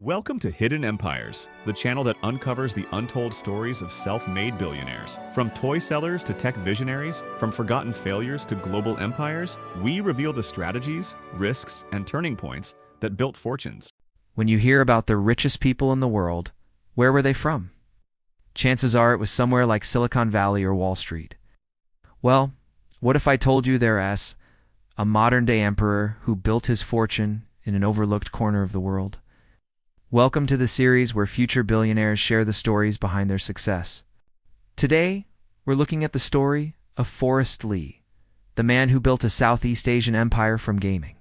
Welcome to Hidden Empires, the channel that uncovers the untold stories of self-made billionaires. From toy sellers to tech visionaries, from forgotten failures to global empires, we reveal the strategies, risks, and turning points that built fortunes. When you hear about the richest people in the world, where were they from? Chances are it was somewhere like Silicon Valley or Wall Street. Well, what if I told you they're a modern-day emperor who built his fortune in an overlooked corner of the world? Welcome to the series where future billionaires share the stories behind their success. Today, we're looking at the story of Forrest Li, the man who built a Southeast Asian empire from gaming.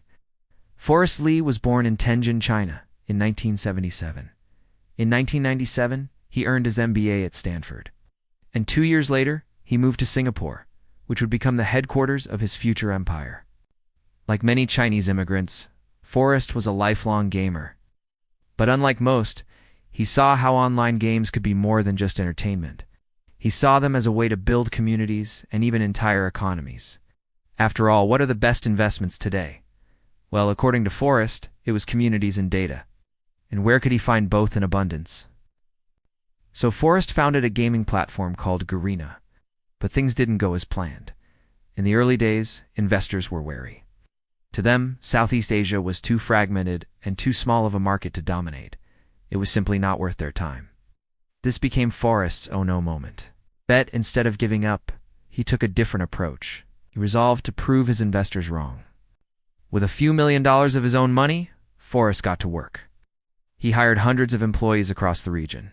Forrest Li was born in Tianjin, China, in 1977. In 1997, he earned his MBA at Stanford. And 2 years later, he moved to Singapore, which would become the headquarters of his future empire. Like many Chinese immigrants, Forrest was a lifelong gamer. But unlike most, he saw how online games could be more than just entertainment. He saw them as a way to build communities and even entire economies. After all, what are the best investments today? Well, according to Forrest, it was communities and data. And where could he find both in abundance? So Forrest founded a gaming platform called Garena. But things didn't go as planned. In the early days, investors were wary. To them, Southeast Asia was too fragmented and too small of a market to dominate. It was simply not worth their time. This became Forrest's oh no moment. But instead of giving up, he took a different approach. He resolved to prove his investors wrong. With a few $1 million of his own money, Forrest got to work. He hired hundreds of employees across the region,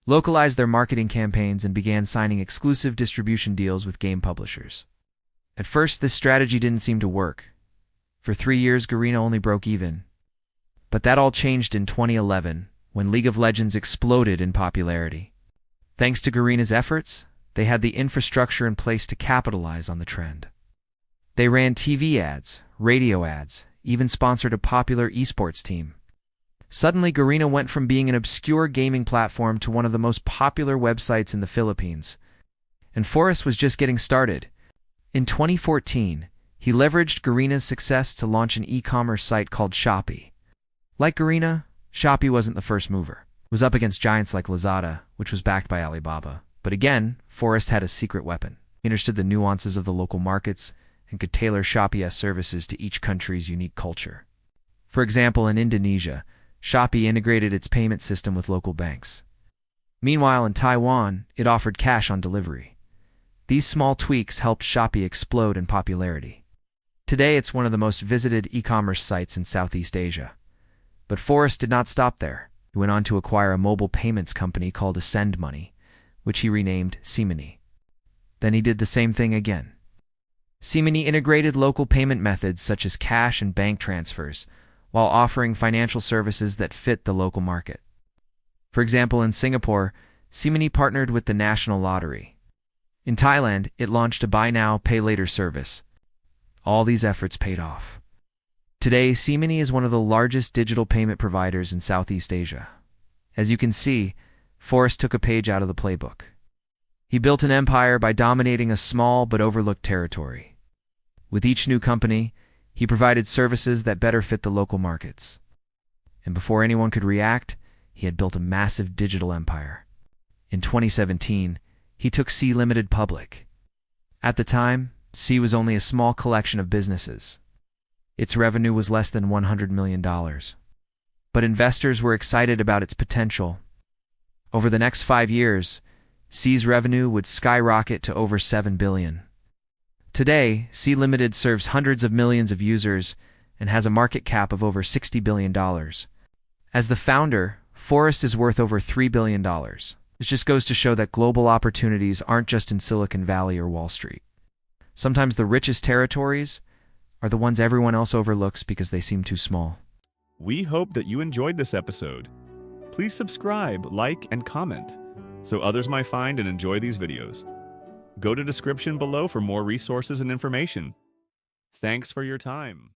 localized their marketing campaigns, and began signing exclusive distribution deals with game publishers. At first, this strategy didn't seem to work. For 3 years, Garena only broke even. But that all changed in 2011, when League of Legends exploded in popularity. Thanks to Garena's efforts, they had the infrastructure in place to capitalize on the trend. They ran TV ads, radio ads, even sponsored a popular esports team. Suddenly, Garena went from being an obscure gaming platform to one of the most popular websites in the Philippines. And Forrest was just getting started. In 2014, he leveraged Garena's success to launch an e-commerce site called Shopee. Like Garena, Shopee wasn't the first mover. It was up against giants like Lazada, which was backed by Alibaba. But again, Forrest had a secret weapon. He understood the nuances of the local markets and could tailor Shopee's services to each country's unique culture. For example, in Indonesia, Shopee integrated its payment system with local banks. Meanwhile, in Taiwan, it offered cash on delivery. These small tweaks helped Shopee explode in popularity. Today, it's one of the most visited e-commerce sites in Southeast Asia. But Forrest did not stop there. He went on to acquire a mobile payments company called Send Money, which he renamed SeaMoney. Then he did the same thing again. SeaMoney integrated local payment methods such as cash and bank transfers, while offering financial services that fit the local market. For example, in Singapore, SeaMoney partnered with the National Lottery. In Thailand, it launched a buy now, pay later service. All these efforts paid off. Today, SeaMoney is one of the largest digital payment providers in Southeast Asia. As you can see, Forrest took a page out of the playbook. He built an empire by dominating a small but overlooked territory. With each new company, he provided services that better fit the local markets. And before anyone could react, he had built a massive digital empire. In 2017, he took Sea Limited public. At the time, Sea was only a small collection of businesses. Its revenue was less than $100 million. But investors were excited about its potential. Over the next 5 years, Sea's revenue would skyrocket to over $7 billion. Today, Sea Limited serves hundreds of millions of users and has a market cap of over $60 billion. As the founder, Forrest is worth over $3 billion. This just goes to show that global opportunities aren't just in Silicon Valley or Wall Street. Sometimes the richest territories are the ones everyone else overlooks because they seem too small. We hope that you enjoyed this episode. Please subscribe, like, and comment so others might find and enjoy these videos. Go to description below for more resources and information. Thanks for your time.